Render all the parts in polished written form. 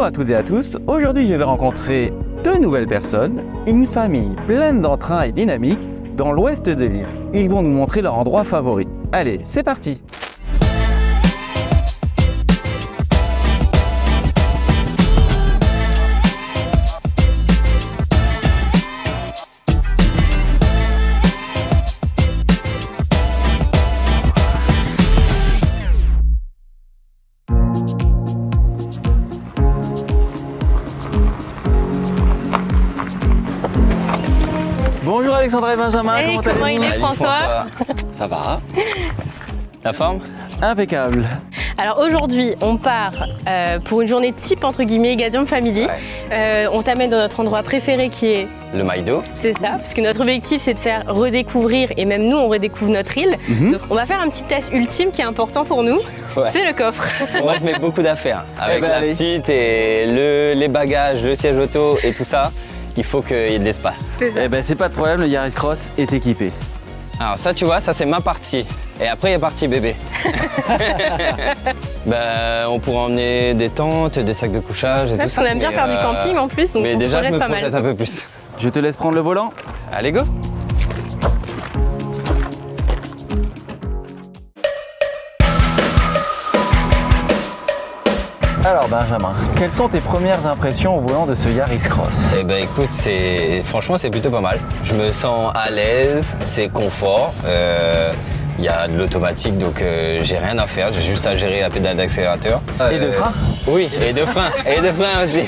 à toutes et à tous, aujourd'hui je vais rencontrer deux nouvelles personnes, une famille pleine d'entrain et dynamique dans l'ouest de l'île. Ils vont nous montrer leur endroit favori. Allez, c'est parti! Bonjour Alexandra et Benjamin, Hey, comment il est François? Ça va? La forme? Impeccable. Alors aujourd'hui, on part pour une journée type entre guillemets Gadium Family. Ouais. On t'amène dans notre endroit préféré qui est Le Maïdo. C'est ça, parce que notre objectif c'est de faire redécouvrir, et même nous on redécouvre notre île. Donc on va faire un petit test ultime qui est important pour nous, c'est le coffre. Moi je mets beaucoup d'affaires avec la allez. petite et les bagages, le siège auto et tout ça. Il faut qu'il y ait de l'espace. Eh ben c'est pas de problème, le Yaris Cross est équipé. Alors ça tu vois, ça c'est ma partie. Et après il y a partie bébé. On pourra emmener des tentes, des sacs de couchage et tout ça. On aime bien faire du camping en plus, donc mais on déjà je me pas mal. projette un peu plus. Je te laisse prendre le volant. Allez go! Alors Benjamin, quelles sont tes premières impressions au volant de ce Yaris Cross? Eh ben écoute, franchement c'est plutôt pas mal. Je me sens à l'aise, c'est confort. Il y a de l'automatique donc j'ai rien à faire, j'ai juste à gérer la pédale d'accélérateur. Et de frein? Oui, et de frein, et de frein aussi.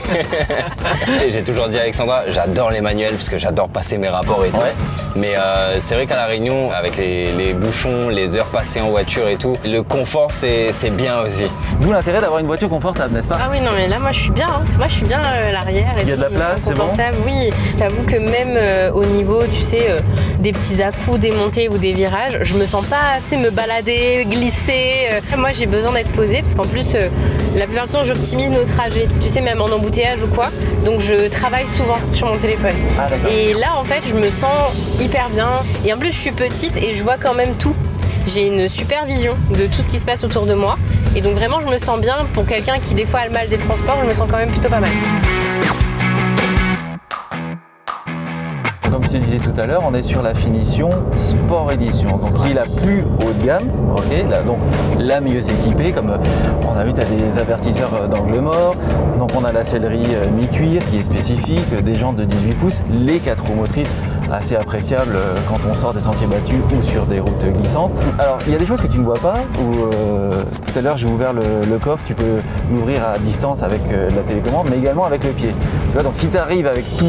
Et j'ai toujours dit à Alexandra, j'adore les manuels parce que j'adore passer mes rapports et tout. Ouais. Mais c'est vrai qu'à La Réunion, avec les bouchons, les heures passées en voiture et tout, le confort c'est bien aussi. D'où l'intérêt d'avoir une voiture confortable, n'est-ce pas? Ah oui, non mais là moi je suis bien, hein. Moi je suis bien à l'arrière. Il y a de la place, c'est bon? Oui, j'avoue que même au niveau, tu sais, des petits à-coups, des montées ou des virages, je me sens pas, tu sais, me balader, glisser. Moi j'ai besoin d'être posée parce qu'en plus, la plupart du temps j'optimise nos trajets, tu sais, même en embouteillage ou quoi. Donc je travaille souvent sur mon téléphone. Ah, d'accord. Et là en fait je me sens hyper bien. Et en plus je suis petite et je vois quand même tout. J'ai une super vision de tout ce qui se passe autour de moi. Et donc vraiment je me sens bien. Pour quelqu'un qui des fois a le mal des transports, je me sens quand même plutôt pas mal. Comme je te disais tout à l'heure, on est sur la finition Sport Edition, donc qui est la plus haut de gamme, ok, là, donc la mieux équipée, comme on a vu, tu as des avertisseurs d'angle mort, donc on a la sellerie mi-cuir qui est spécifique, des jantes de 18 pouces, les 4 roues motrices assez appréciables quand on sort des sentiers battus ou sur des routes glissantes. Alors il y a des choses que tu ne vois pas, où tout à l'heure j'ai ouvert le coffre, tu peux l'ouvrir à distance avec la télécommande, mais également avec le pied. Tu vois, donc si tu arrives avec tout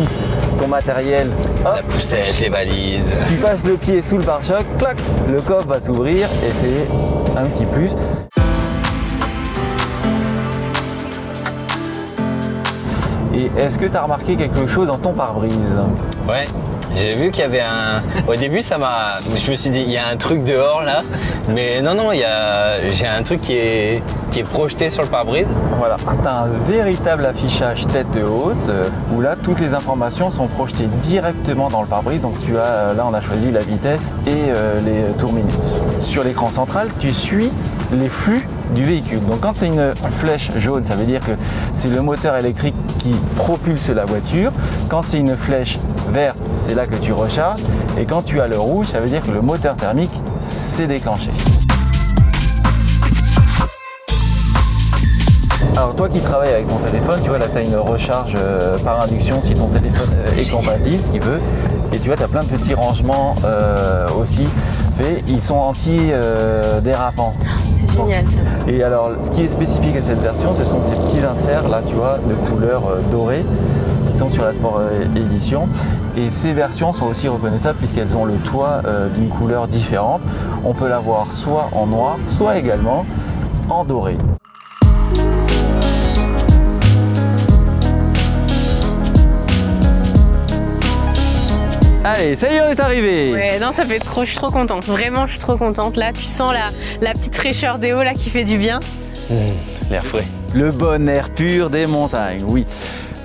ton matériel, hop, La poussette, les valises. tu passes le pied sous le pare-choc, clac, le coffre va s'ouvrir et c'est un petit plus. Et est-ce que tu as remarqué quelque chose dans ton pare-brise? Ouais, j'ai vu qu'il y avait Au début, je me suis dit, il y a un truc dehors là. Mais non, j'ai un truc qui est projeté sur le pare-brise. Voilà, tu as un véritable affichage tête haute où là, toutes les informations sont projetées directement dans le pare-brise. Donc là, on a choisi la vitesse et les tours minutes. Sur l'écran central, tu suis les flux du véhicule. Donc quand c'est une flèche jaune, ça veut dire que c'est le moteur électrique qui propulse la voiture. Quand c'est une flèche verte, c'est là que tu recharges. Et quand tu as le rouge, ça veut dire que le moteur thermique s'est déclenché. Alors toi qui travailles avec ton téléphone, tu vois là tu as une recharge par induction si ton téléphone est compatible, ce qu'il veut. Et tu vois tu as plein de petits rangements aussi faits, ils sont anti-dérapants. C'est génial ça. Et alors ce qui est spécifique à cette version, ce sont ces petits inserts là tu vois de couleur dorée qui sont sur la Sport Edition. Et ces versions sont aussi reconnaissables puisqu'elles ont le toit d'une couleur différente. On peut l'avoir soit en noir, soit également en doré. Allez, ça y est, on est arrivé. Ouais, non, ça fait trop, je suis trop contente. Vraiment, je suis trop contente. Là, tu sens la petite fraîcheur des hauts là qui fait du bien. L'air frais. Le bon air pur des montagnes, oui.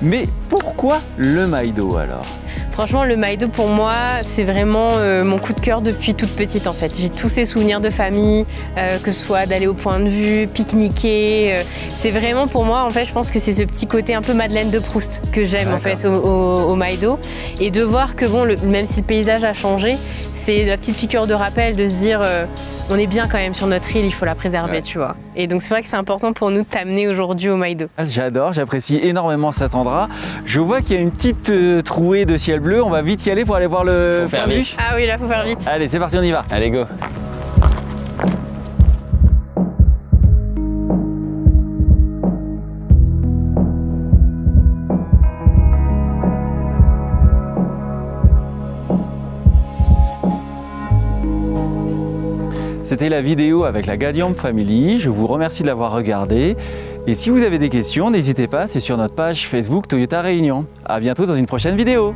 Mais pourquoi le Maïdo alors? Franchement, le Maïdo pour moi, c'est vraiment mon coup de cœur depuis toute petite en fait. J'ai tous ces souvenirs de famille, que ce soit d'aller au point de vue, pique-niquer. C'est vraiment pour moi, en fait, je pense que c'est ce petit côté un peu Madeleine de Proust que j'aime en fait au Maïdo. Et de voir que bon, même si le paysage a changé, c'est la petite piqûre de rappel de se dire on est bien quand même sur notre île, il faut la préserver, tu vois. Et donc c'est vrai que c'est important pour nous de t'amener aujourd'hui au Maïdo. J'adore, j'apprécie énormément cet endroit. Je vois qu'il y a une petite trouée de ciel bleu, on va vite y aller pour aller voir le... Faut faire vite. Ah oui, là faut faire vite. Allez, c'est parti, on y va. Allez, go. C'était la vidéo avec la Gadiamp Family, je vous remercie de l'avoir regardée. Et si vous avez des questions, n'hésitez pas, c'est sur notre page Facebook Toyota Réunion. A bientôt dans une prochaine vidéo.